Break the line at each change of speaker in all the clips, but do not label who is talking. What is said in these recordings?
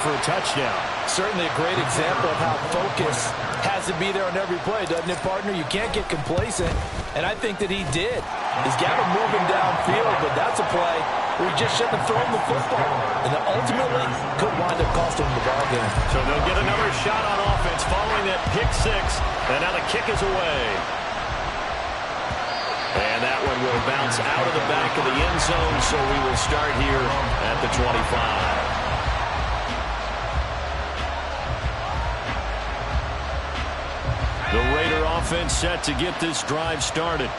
for a touchdown.
Certainly a great example of how focus has to be there on every play, doesn't it, partner? You can't get complacent, and I think that he did. He's got him moving downfield, but that's a play where he just shouldn't have thrown the football, and that ultimately could wind up costing him the ball game.
So they'll get another shot on offense following that pick six, and now the kick is away. And that one will bounce out of the back of the end zone, so we will start here at the 25. The Raider offense set to get this drive started.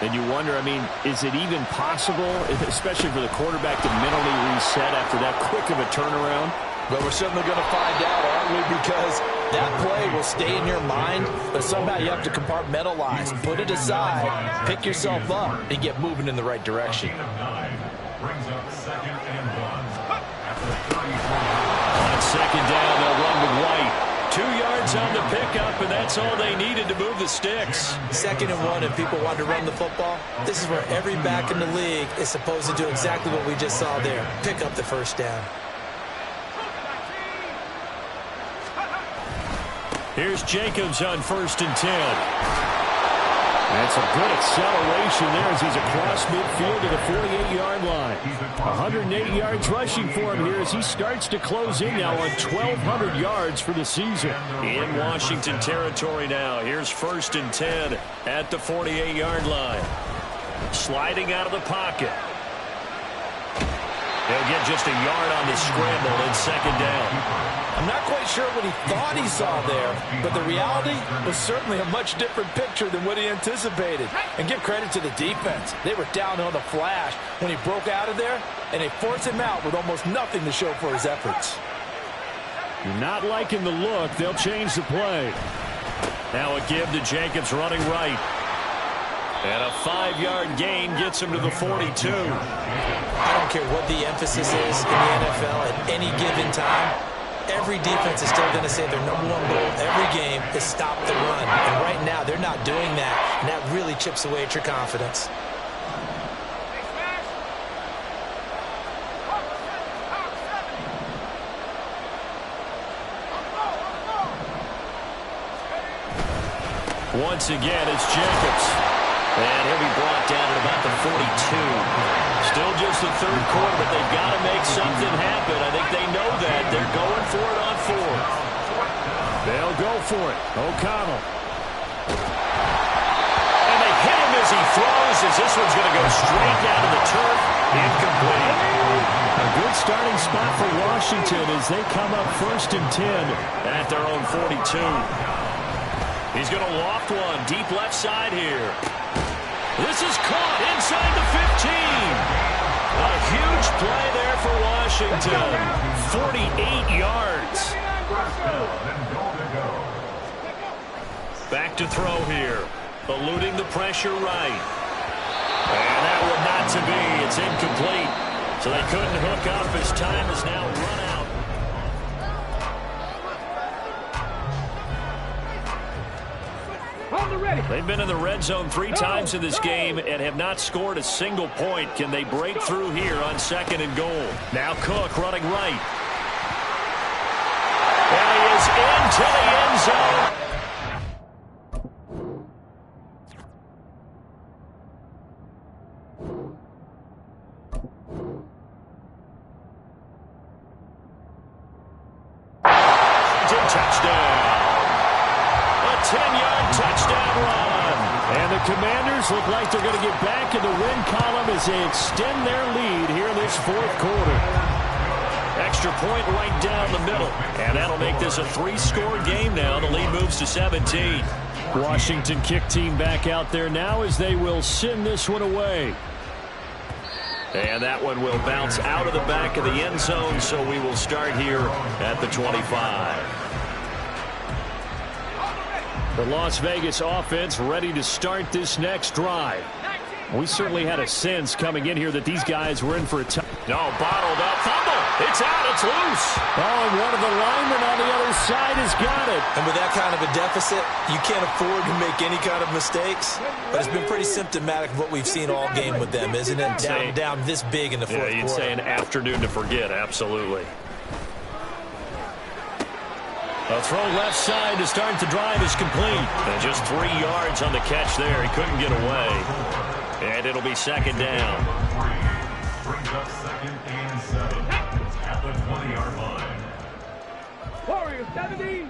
And you wonder, I mean, is it even possible, especially for the quarterback, to mentally reset after that quick of a turnaround?
But we're certainly going to find out, aren't we? Because that play will stay in your mind, but somehow you have to compartmentalize, put it aside, pick yourself up, and get moving in the right direction.
On second down, they'll run with White. 2 yards on the pickup, and that's all they needed to move the sticks.
2nd and 1, and people want to run the football. This is where every back in the league is supposed to do exactly what we just saw there. Pick up the first down.
Here's Jacobs on 1st and 10. That's a good acceleration there as he's across midfield to the 48-yard line. 108 yards rushing for him here as he starts to close in now on 1,200 yards for the season. In Washington territory now. Here's 1st and 10 at the 48-yard line. Sliding out of the pocket. He'll get just a yard on the scramble in 2nd down.
I'm not quite sure what he thought he saw there, but the reality was certainly a much different picture than what he anticipated. And give credit to the defense. They were down on the flash when he broke out of there, and they forced him out with almost nothing to show for his efforts.
You're not liking the look. They'll change the play. Now a give to Jacobs running right. And a 5-yard gain gets him to the 42.
I don't care what the emphasis is in the NFL at any given time. Every defense is still going to say their #1 goal every game is stop the run. And right now, they're not doing that, and that really chips away at your confidence.
Once again, it's Jacobs. And he'll be brought down at about the 42. Still just the 3rd quarter, but they've got to make something happen. I think they know that. They're going for it on 4th. They'll go for it. O'Connell. And they hit him as he throws, as this one's going to go straight down to the turf. Incomplete. A good starting spot for Washington as they come up 1st and 10 at their own 42. He's going to loft one deep left side here. This is caught inside the 15. A huge play there for Washington. 48 yards. Back to throw here. Eluding the pressure right. And that one not to be. It's incomplete. So they couldn't hook up. His time is now run out. They've been in the red zone 3 times in this game and have not scored a single point. Can they break through here on 2nd and goal? Now Cook running right. And he is into the end zone. Touchdown. A 10-yard touchdown run. And the Commanders look like they're going to get back in the win column as they extend their lead here in this 4th quarter. Extra point right down the middle. And that'll make this a 3-score game now. The lead moves to 17. Washington kick team back out there now as they will send this one away. And that one will bounce out of the back of the end zone, so we will start here at the 25. The Las Vegas offense ready to start this next drive. We certainly had a sense coming in here that these guys were in for a tough. No, bottled up. Fumble. It's out. It's loose. Oh, and one of the linemen on the other side has got it.
And with that kind of a deficit, you can't afford to make any kind of mistakes. But it's been pretty symptomatic of what we've seen all game with them, isn't it? Down this big in the 4th quarter.
Yeah, you'd say an afternoon to forget. Absolutely. A throw left side to start the drive is complete. And just 3 yards on the catch there. He couldn't get away. And it'll be second down.
Brings up second and 7 at the 20-yard line.
Warriors 70.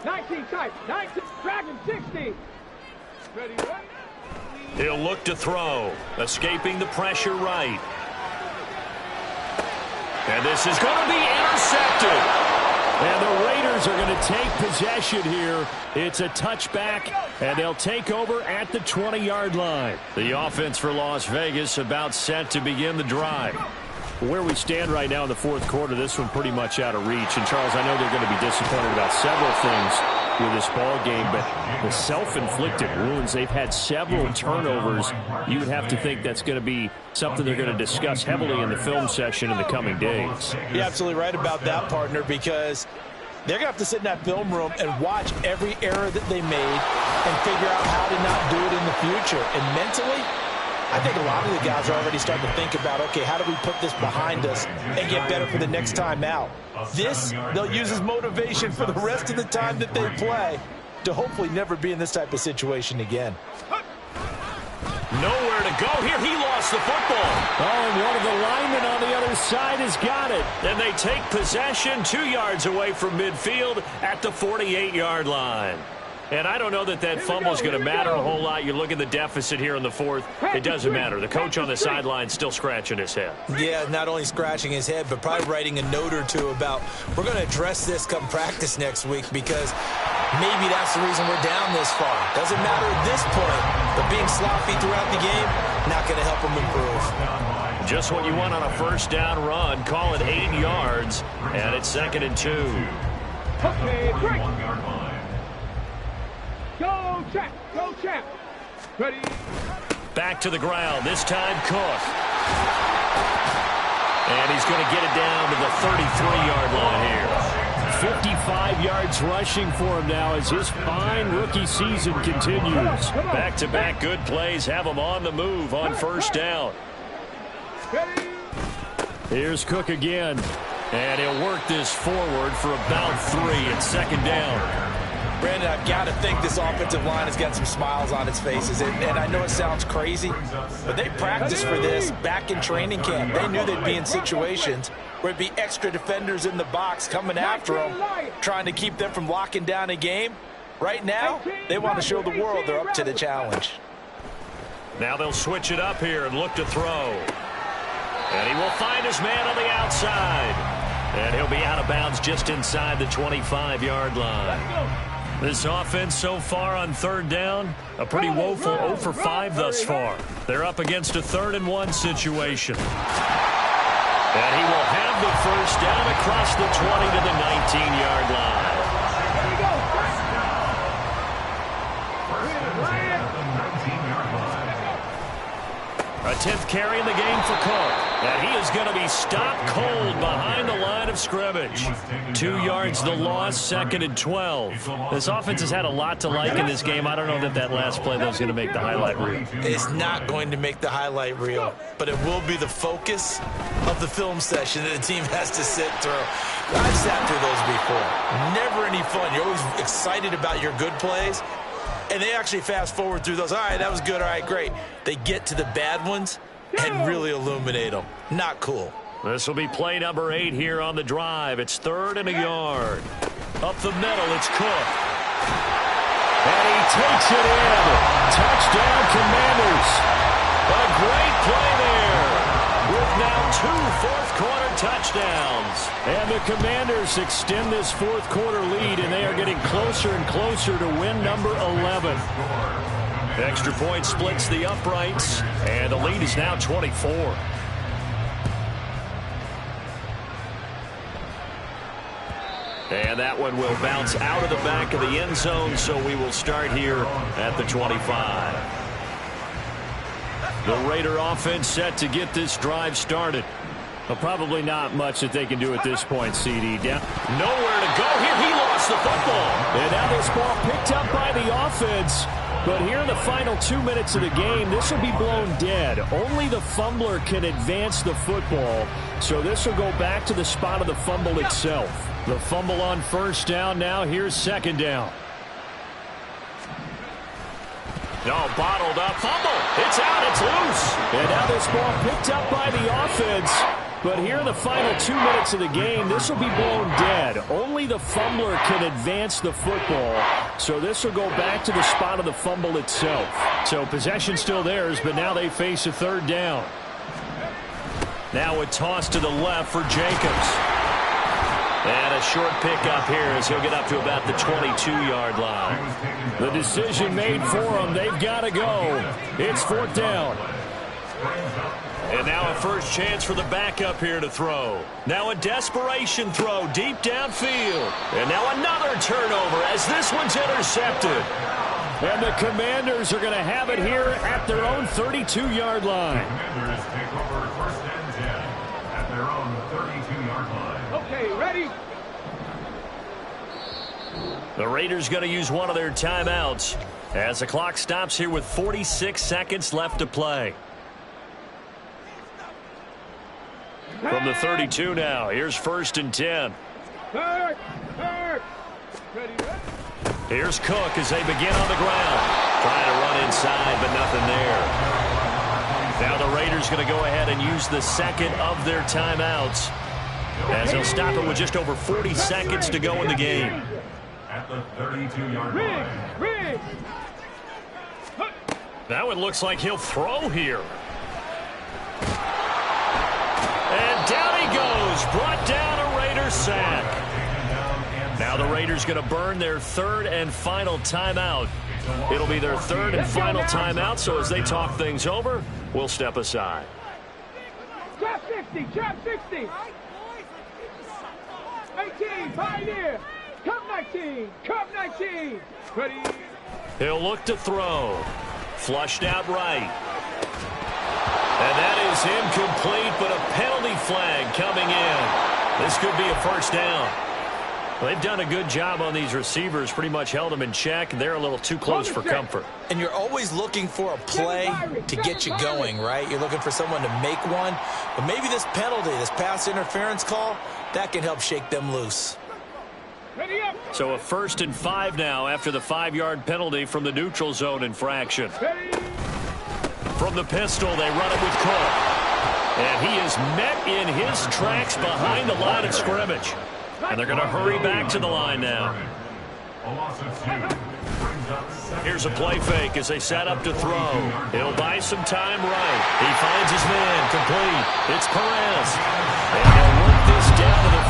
19 type. 19. Dragon 60. Ready.
He'll look to throw. Escaping the pressure right. And this is going to be intercepted. And the Raiders are going to take possession here. It's a touchback, and they'll take over at the 20-yard line. The offense for Las Vegas about set to begin the drive. Where we stand right now in the fourth quarter, this one pretty much out of reach. And, Charles, I know they're going to be disappointed about several things with this ball game, but the self-inflicted wounds, they've had several turnovers. You would have to think that's going to be something they're going to discuss heavily in the film session in the coming days.
You're absolutely right about that, partner, because they're going to have to sit in that film room and watch every error that they made and figure out how to not do it in the future. And mentally, I think a lot of the guys are already starting to think about, okay, how do we put this behind us and get better for the next time out? This, they'll use as motivation for the rest of the time that they play to hopefully never be in this type of situation again.
Nowhere to go here. He lost the football. Oh, and one of the linemen on the other side has got it. And they take possession 2 yards away from midfield at the 48-yard line. And I don't know that that fumble is going to matter a whole lot. You look at the deficit here in the fourth. It doesn't matter. The coach on the sideline still scratching his head.
Yeah, not only scratching his head, but probably writing a note or two about we're going to address this come practice next week because maybe that's the reason we're down this far. Doesn't matter at this point, but being sloppy throughout the game, not going to help them improve.
Just what you want on a first down run. Call it 8 yards, and it's 2nd and 2.
Okay, break. Go, champ. Go, champ. Ready.
Back to the ground. This time, Cook. And he's going to get it down to the 33-yard line here. 55 yards rushing for him now as his fine rookie season continues. Back-to-back good plays have him on the move on first down. Here's Cook again. And he'll work this forward for about 3 at 2nd down.
Brandon, I've got to think this offensive line has got some smiles on its faces. And I know it sounds crazy, but they practiced for this back in training camp. They knew they'd be in situations where it'd be extra defenders in the box coming after them, trying to keep them from locking down a game. Right now, they want to show the world they're up to the challenge.
Now they'll switch it up here and look to throw. And he will find his man on the outside. And he'll be out of bounds just inside the 25-yard line. This offense so far on 3rd down, a pretty woeful 0 for 5 thus far. They're up against a 3rd and 1 situation. And he will have the first down across the 20 to the 19-yard line. A 10th carry in the game for Cook. And he is going to be stopped cold behind the line of scrimmage. 2 yards the loss, 2nd and 12. This offense has had a lot to like in this game. I don't know that that last play, though, is going to make the highlight reel.
It's not going to make the highlight reel, but it will be the focus of the film session that the team has to sit through. I've sat through those before. Never any fun. You're always excited about your good plays. And they actually fast forward through those. All right, that was good. All right, great. They get to the bad ones and really illuminate them. Not cool.
This will be play number 8 here on the drive. It's 3rd and a yard. Up the middle, it's Cook. And he takes it in. Touchdown, Commanders. A great play there. With now 2 fourth-quarter touchdowns. And the Commanders extend this fourth-quarter lead, and they are getting closer and closer to win number 11. Extra point splits the uprights, and the lead is now 24. And that one will bounce out of the back of the end zone, so we will start here at the 25. The Raider offense set to get this drive started. Well, probably not much that they can do at this point, CD. Down. Nowhere to go here. He lost the football. And now this ball picked up by the offense. But here in the final 2 minutes of the game, this will be blown dead. Only the fumbler can advance the football, so this will go back to the spot of the fumble itself. The fumble on first down now. Here's second down. No, bottled up. Fumble. It's out. It's loose. And now this ball picked up by the offense. But here in the final 2 minutes of the game, this will be blown dead. Only the fumbler can advance the football. So this will go back to the spot of the fumble itself. So possession still theirs, but now they face a third down. Now a toss to the left for Jacobs. And a short pickup here as he'll get up to about the 22-yard line. The decision made for him. They've got to go. It's fourth down. And now a first chance for the backup here to throw. Now a desperation throw deep downfield. And now another turnover as this one's intercepted. And the Commanders are going to have it here at their own 32-yard line.
Commanders take over first and 10 at their own 32-yard line.
Okay, ready?
The Raiders going to use one of their timeouts as the clock stops here with 46 seconds left to play. From the 32 now, here's first and 10.
Ready,
Here's Cook as they begin on the ground. Trying to run inside, but nothing there. Now the Raiders going to go ahead and use the second of their timeouts as they'll stop it with just over 40 seconds to go in the game.
At the 32-yard line.
Now it looks like he'll throw here. And down he goes. Brought down a Raiders sack. Now the Raiders going to burn their third and final timeout. It'll be their third and final timeout, so as they talk things over, we'll step aside.
Trap 60, trap 60. 18, Pioneer. Cup 19, Cup 19. Ready.
He'll look to throw. Flushed out right. And that is incomplete, but a penalty flag coming in. This could be a first down. They've done a good job on these receivers, pretty much held them in check. They're a little too close for comfort.
And you're always looking for a play to get you going, right? You're looking for someone to make one. But maybe this penalty, this pass interference call, that can help shake them loose.
Ready up.
So a first and 5 now after the 5-yard penalty from the neutral zone infraction.
Ready.
From the pistol, they run it with Cook. And he is met in his tracks behind the line of scrimmage. And they're going to hurry back to the line now.
A loss of 2 brings up second.
Here's a play fake as they set up to throw. He'll buy some time right. He finds his man complete. It's Perez. And he'll work this down to the